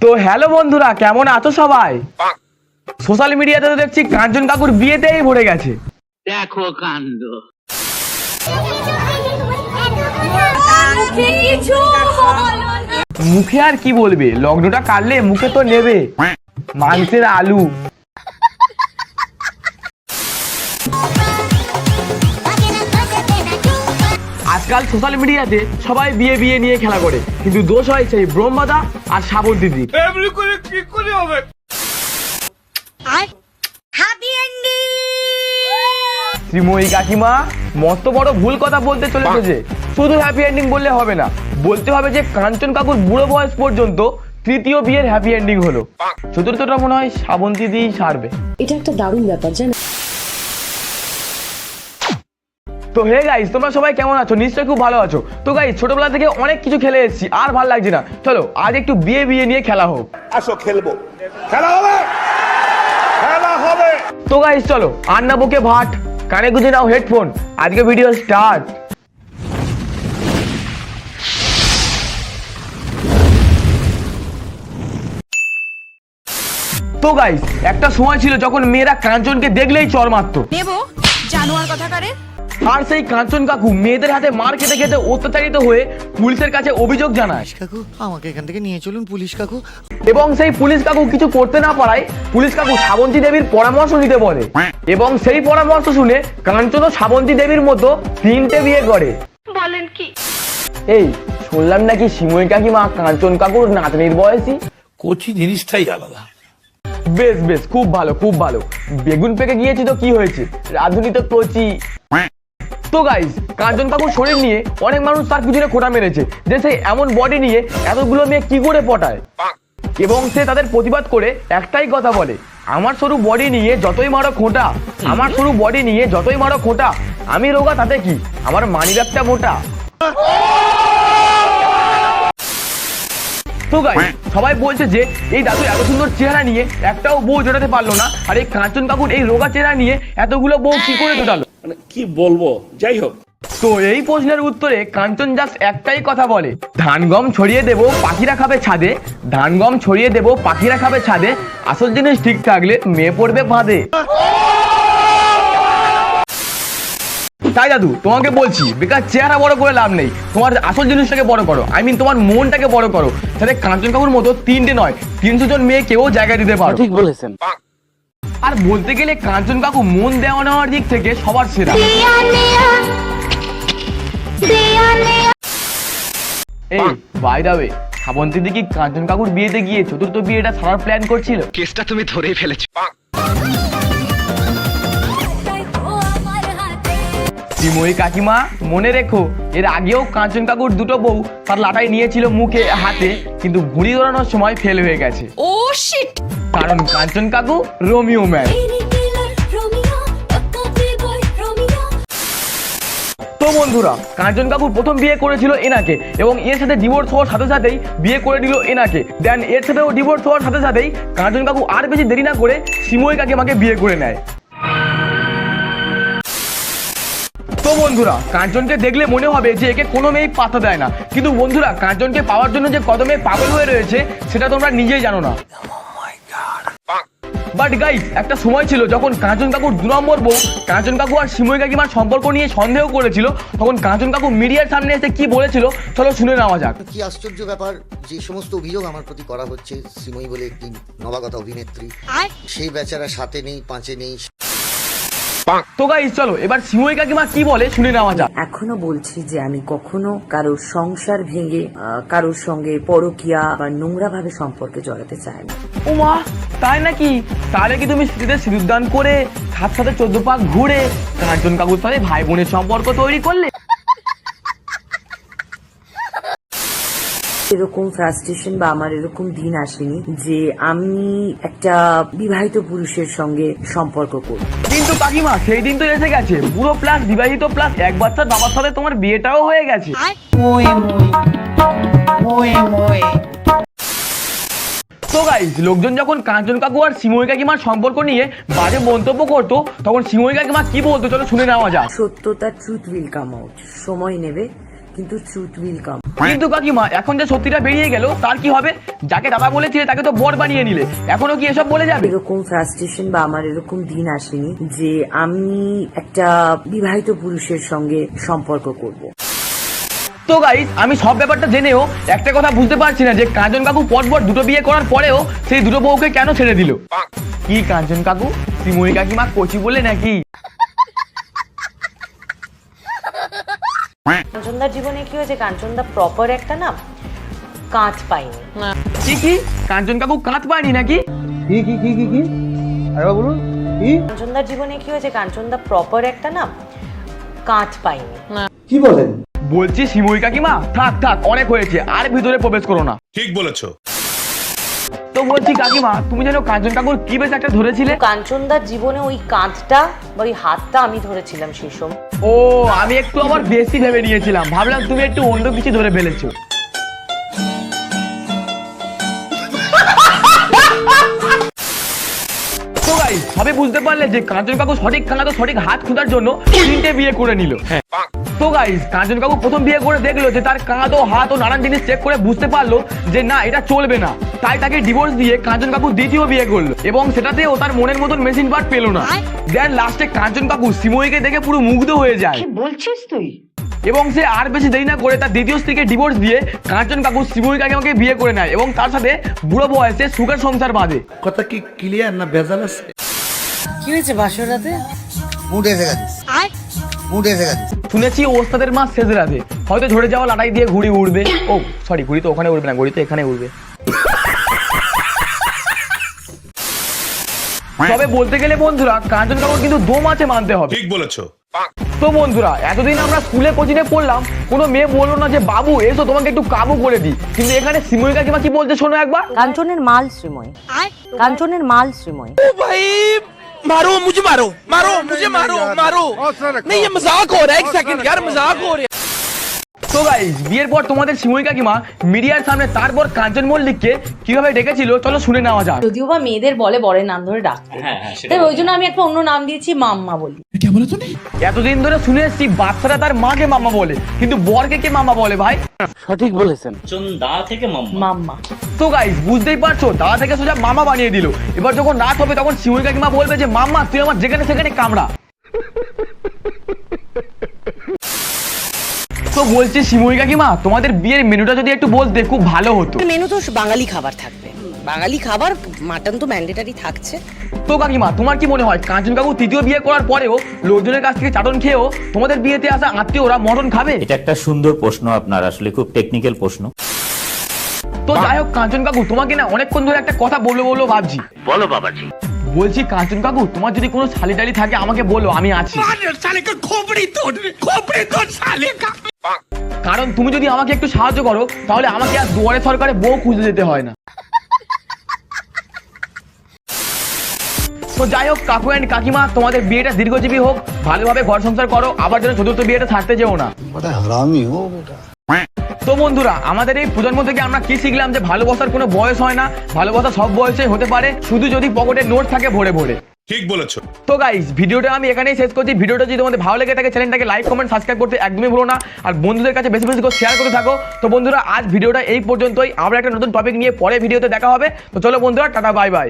তো হ্যালো বন্ধুরা, কেমন আছো সবাই? সোশ্যাল মিডিয়াতে তো দেখছি কাঞ্চন কাকুর বিয়েতেই ভরে গেছে। দেখো কাণ্ড। মুখে আর কি বলবে, লগ্নটা কাটলে মুখে তো নেবে মাংসের আলু। আজকাল সোশ্যাল মিডিয়াতে সবাই বিয়ে বিয়ে নিয়ে খেলা করে, কিন্তু দোষ হয় সেই ব্রহ্মাদা আর শ্রাবণ দিদি। শ্রীময়ী কাকিমা মস্ত বড় ভুল কথা বলতে চলেছে যে শুধু হ্যাপি এন্ডিং বললে হবে না, বলতে হবে যে কাঞ্চন কাকুর বুড়ো বয়স পর্যন্ত তৃতীয় বিয়ের হ্যাপি এন্ডিং হলো, চতুর্থটা মনে হয় শ্রাবন্তী দিয়েই সারবে। এটা একটা দারুণ ব্যাপার জানো। তো হে গাইস, তোমরা সবাই কেমন আছো? নিশ্চয়ই খুব ভালো আছো। তো গাইস, ছোটবেলা থেকে অনেক কিছু খেলে এসেছি, আর ভালো লাগছে না, চলো আজ একটু বিয়ে বিয়ে নিয়ে খেলা হোক। আসো খেলবো, খেলা হবে, খেলা হবে। তো গাইস চলো, আর না বকে ভাট, কানে গুঁজে নাও হেডফোন, আজকে ভিডিও স্টার্ট। তো গাইস, একটা সময় ছিল যখন মেয়েরা কাঞ্চনকে দেখলেই চর মারতো। নেবো জানোয়ার কথাকারে। আর সেই কাঞ্চন কাকু মেয়েদের হাতে মার খেতে খেতে অত্যাচারিত হয়ে পুলিশের কাছে অভিযোগ জানায়। কাকু আমাকে এখান থেকে নিয়ে চলুন পুলিশ কাকু। এবং সেই পুলিশ কাকু কিছু করতে না পারায় পুলিশ কাকু শ্রাবন্তী দেবীর পরামর্শ নিতে বলে, এবং সেই পরামর্শ শুনে কাঞ্চন ও শ্রাবন্তী দেবীর মতো 3টে বিয়ে করে। বলেন কি? এই শুনলাম নাকি শ্রীময়ী কাকিমা কাঞ্চন কাকুর নাতনির বয়সী। কোচি জিনিসটাই আলাদা। বেশ বেশ, খুব ভালো খুব ভালো। বেগুন পেকে গিয়েছি তো কি হয়েছে, রাধুনি তো কচি। তো গাইস, কাঞ্চন কাকুর শরীর নিয়ে অনেক মানুষ তার পিছনে খোঁটা মেরেছে যে সে এমন বডি নিয়ে এতগুলো মেয়ে কি করে পটায়, এবং সে তাদের প্রতিবাদ করে একটাই কথা বলে, আমার সরু বডি নিয়ে যতই মারো খোঁটা, আমার সরু বডি নিয়ে যতই মারো খোঁটা, আমি রোগা তাতে কি, আমার মানিব্যাগটা মোটা। তো গাইস, সবাই বলছে যে এই দাদু এত সুন্দর চেহারা নিয়ে একটাও বউ জোটাতে পারলো না, আর এই কাঞ্চন কাকুর এই রোগা চেহারা নিয়ে এতগুলো বউ কি করে জোটালো। মানে কি বলবো, যাই হোক। তো এই প্রশ্নের উত্তরে কাঞ্চন জাস্ট একটাই কথা বলে, ধান গম ছড়িয়ে দেবো পাখিরা খাবে ছাদে, ধান গম ছড়িয়ে দেবো পাখিরা খাবে ছাদে, আসল জিনিস ঠিক থাকলে মেয়ে পড়বে ফাঁদে। তাই দাদু তোমাকে বলছি, বেকার চেহারা বড় করে লাভ নেই, তোমার আসল জিনিসটাকে বড় করো, আই মিন তোমার মনটাকে বড় করো, যাতে কাঞ্চন কাকুর মতো 3টে নয় 300 জন মেয়েকেও জায়গা দিতে পারো। ঠিক বলেছেন। আর বলতে গেলে কাঞ্চন কাকু মন দেওয়া নেওয়ার দিক থেকে সবার সেরা। এই বাই দা ওয়ে, শ্রাবন্তী দি কি কাঞ্চন কাকুর বিয়েতে গিয়ে চতুর্থ বিয়েটা সারার প্ল্যান করছিল? কেসটা তুমি ধরেই ফেলেছো। শ্রীময়ী কাকিমা মনে রেখো, এর আগেও কাঞ্চন কাকুর 2টো বউ তার লাটাই নিয়েছিল মুখে হাতে, কিন্তু ঘুড়ি দৌড়ানোর সময় ফেল হয়ে গেছে। ও শিট। কারণ কাঞ্চন কাকু রোমিও ম্যান। তো বন্ধুরা, কাঞ্চন কাকু প্রথম বিয়ে করেছিল এনাকে, এবং এর সাথে ডিভোর্স হওয়ার সাথে সাথেই বিয়ে করে দিল এনাকে। দেন এর সাথেও ডিভোর্স হওয়ার সাথে সাথেই কাঞ্চন কাকু আর বেশি দেরি না করে শ্রীময়ী কাকিমাকে বিয়ে করে নেয়। তো বন্ধুরা, কাঞ্চনকে দেখলে মনে হবে যে একে কোনো মেয়ে পাত্তা দেয় না, কিন্তু বন্ধুরা কাঞ্চনকে পাওয়ার জন্য যে কত মেয়ে পাগল হয়ে রয়েছে সেটা তোমরা নিজেই জানো না। বাট গাইস, একটা সময় ছিল যখন কাঞ্চন কাকুর 2 নম্বর বউ কাঞ্চন কাকু আর শ্রীময়ী কাকিমার সম্পর্ক নিয়ে সন্দেহ করেছিল, তখন কাঞ্চন কাকু মিডিয়ার সামনে এসে কি বলেছিল চলো শুনে নেওয়া যাক। কি আশ্চর্য ব্যাপার, যে সমস্ত অভিযোগ আমার প্রতি করা হচ্ছে, শ্রীময়ী বলে একটি নবাগতা অভিনেত্রী, সেই বেচারা সাথে নেই পাঁচে নেই। তো গাইস চলো এবার শ্রীময়ী কাকিমা কি বলে শুনে নেওয়া যাক। এখনো বলছি যে আমি কখনো কারোর সংসার ভেঙে কারোর সঙ্গে পরকীয়া বা নোংরা ভাবে সম্পর্কে জড়াতে চাই না। ও মা, তাই নাকি? তাহলে কি তুমি স্ত্রীদের সিঁদুরদান করে সাথে সাথে 14 পাক ঘুরে কাঞ্চন কাকুর সাথে ভাই বোনের সম্পর্ক তৈরি করলে? এরকম ফ্রাস্ট্রেশন বা আমার এরকম দিন আসেনি যে আমি একটা বিবাহিত পুরুষের সঙ্গে সম্পর্ক করি। কিন্তু কাকিমা সেই দিন তো এসে গেছে, বুড়ো প্লাস বিবাহিত প্লাস এক বাচ্চার বাবার সাথে তোমার বিয়েটাও হয়ে গেছে। তো গাইস, লোকজন যখন কাঞ্চন কাকু আর শ্রীময়ী কাকিমার সম্পর্ক নিয়ে বাজে মন্তব্য করতো, তখন শ্রীময়ী কাকিমা কি বলতো চলো শুনে নেওয়া যাক। সত্যতা ট্রুথ উইল কাম আউট, সময় নেবে, কিন্তু ট্রুথ উইল কাম। কিন্তু কাকিমা এখন যে সত্যিটা বেরিয়ে গেল তার কি হবে? যাকে দাদা বলেছিলে তাকে তো বর বানিয়ে নিলে, এখনো কি এসব বলে যাবে? এরকম ফ্রাস্ট্রেশন বা আমার এরকম দিন আসেনি যে আমি একটা বিবাহিত পুরুষের সঙ্গে সম্পর্ক করব। তো গাইস, আমি সব ব্যাপারটা জেনেও একটা কথা বুঝতে পারছি না যে কাঞ্চন কাকু পরপর দুটো বিয়ে করার পরেও সেই দুটো বউকে কেন ছেড়ে দিল। কি কাঞ্চন কাকু শ্রীময়ী কাকিমা কচি বলে নাকি? কাঞ্চনদার জীবনে কি হয়েছে, কাঞ্চনদা প্রপার একটা না কাঁচ পাইনি। কি কাঞ্চন কাকু কাঁধ পায়নি নাকি? কাঞ্চনদার জীবনে কি হয়েছে, কাঞ্চনদা প্রপার একটা না কাঁচ পাইনি। বলছি শ্রীময়ী কাকিমা থাক থাক অনেক হয়েছে, আর ভিতরে প্রবেশ করো না। ঠিক বলেছো। তো বলছি কাকিমা, তুমি যেন কাঞ্চন কাকুর কি বেশ একটা ধরেছিলে? কাঞ্চনদার জীবনে ওই কাঁচটা বা ওই হাতটা আমি ধরেছিলাম সেই সময়। ও, আমি একটু আবার বেশি ভেবে নিয়েছিলাম, ভাবলাম তুমি একটু অন্য কিছু ধরে ফেলেছো। তো গাইস, সবে বুঝতে পারলে যে কাঞ্চন কাকু সঠিক খানা তো সঠিক হাত খোঁজার জন্য 3টে বিয়ে করে নিল। তো গাইস, কাঞ্চন কাকু প্রথম বিয়ে করে দেখলো যে তার কাঁধ ও হাত ও নানান জিনিস চেক করে বুঝতে পারলো যে না এটা চলবে না, তাই তাকে ডিভোর্স দিয়ে কাঞ্চন কাকু দ্বিতীয় বিয়ে করলো এবং সেটাতেও তার মনের মতন মেশিন পার্ট পেলো না। দেন লাস্টে কাঞ্চন কাকু শ্রীময়ীকে দেখে পুরো মুগ্ধ হয়ে যায়। কি বলছিস তুই? এবং সে আর বেশি দেরি না করে তার দ্বিতীয় স্ত্রীকে ডিভোর্স দিয়ে কাঞ্চন কাকু শ্রীময়ী কাকিমাকে বিয়ে করে নেয় এবং তার সাথে বুড়ো বয়সে সুখের সংসার বাঁধে। কথা কি ক্লিয়ার না ভেজাল আছে? কি হয়েছে বাসরাতে? মুড এসে গেছিস, মুড এসে গেছিস। শুনেছি ওস্তাদের মাস শেষ রাতে হয়তো ঝরে যাওয়া লাটাই দিয়ে ঘুড়ি উড়বে। ও সরি, ঘুড়ি তো ওখানে উড়বে না, ঘুড়ি তো এখানে উড়বে। তবে বলতে গেলে বন্ধুরা, কাঞ্চন কাকুর কিন্তু দম আছে মানতে হবে। ঠিক বলেছো। তো বন্ধুরা, এতদিন আমরা স্কুলে কোচিংয়ে পড়লাম, কোনো মেয়ে বললো না যে বাবু এসো তোমাকে একটু কাবু করে দিই, কিন্তু এখানে শ্রীময়ী কাকিমা কি বলতে শোনো একবার। কাঞ্চনের মাল শ্রীময়, কাঞ্চনের মাল শ্রীময়। मारो मुझे, मारो मारो मुझे, मारो मारो। नहीं ये मजाक हो रहा है, एक सेकंड यार मजाक हो रहा है। তো গাইস, বিয়ের পর তোমাদের শ্রীময়ী কাকিমা মিডিয়ার সামনে তারপর কাঞ্চন মল্লিককে কিভাবে ডেকেছিল চলো শুনে নেওয়া যাক। যদিও বা মেয়েদের বলে বরের নাম ধরে ডাকতে, তাই ওই জন্য আমি একটা অন্য নাম দিয়েছি মাম্মা বলি। এতদিন ধরে শুনে এসছি বাচ্চারা তার মাকে মামা বলে, কিন্তু বরকে কে মামা বলে ভাই? সঠিক বলেছেন। মাম্মা। তো গাইস, বুঝতেই পারছো, দাদা থেকে সোজা মামা বানিয়ে দিল। এবার যখন রাত হবে তখন শ্রীময়ী কাকিমা বলবে যে মাম্মা তুই আমার যেখানে সেখানে কামড়া। তো বলছি শ্রীময়ী কাকিমা, তোমাদের বিয়ের মেনুটা যদি একটু বলতে খুব ভালো হতো। মেনু তো বাঙালি খাবার থাকবে, বাঙালি খাবার, মাটন তো ম্যান্ডেটারি থাকছে। তো কাকিমা, তোমার কি মনে হয় কাঞ্চন কাকু তৃতীয় বিয়ে করার পরেও লোকজনের কাছ থেকে চাটন খেয়েও তোমাদের বিয়েতে আসা আত্মীয়রা মটন খাবে? এটা একটা সুন্দর প্রশ্ন আপনার, আসলে খুব টেকনিক্যাল প্রশ্ন। তো যাই হোক কাঞ্চন কাকু, তোমাকে না অনেকক্ষণ ধরে একটা কথা বলবো ভাবছি। বলো বাবাজি। বলছি কাঞ্চন কাকু, তোমার যদি কোনো শালি টালি থাকে আমাকে বলো, আমি আছি। কারণ তুমি যদি আমাকে একটু সাহায্য করো তাহলে আমাকে আর দুয়ারে সরকারে বউ খুঁজে যেতে হয় না। তো যাই হোক কাকু এন্ড কাকিমা, তোমাদের বিয়েটা দীর্ঘজীবী হোক, ভালোভাবে ঘর সংসার করো, আবার যেন চতুর্থ বিয়েটা ছাড়তে যেও না। তো বন্ধুরা, আমাদের এই প্রজন্ম থেকে আমরা কি শিখলাম যে ভালোবাসার কোনো বয়স হয় না, ভালোবাসা সব বয়সে হতে পারে, শুধু যদি পকেটে নোট থাকে ভরে ভরে। ঠিক বলেছো। তো গাইস, ভিডিওটা আমি এখানেই শেষ করছি। ভিডিওটা যদি তোমাদের ভালো লেগে থাকে চ্যানেলটাকে লাইক কমেন্ট সাবস্ক্রাইব করতে একদমই ভুলো না, আর বন্ধুদের কাছে বেশি বেশি করে শেয়ার করতে থাকো। তো বন্ধুরা, আজ ভিডিওটা এই পর্যন্তই, আবার একটা নতুন টপিক নিয়ে পরে ভিডিওতে দেখা হবে। তো চলো বন্ধুরা, টাটা বাই বাই।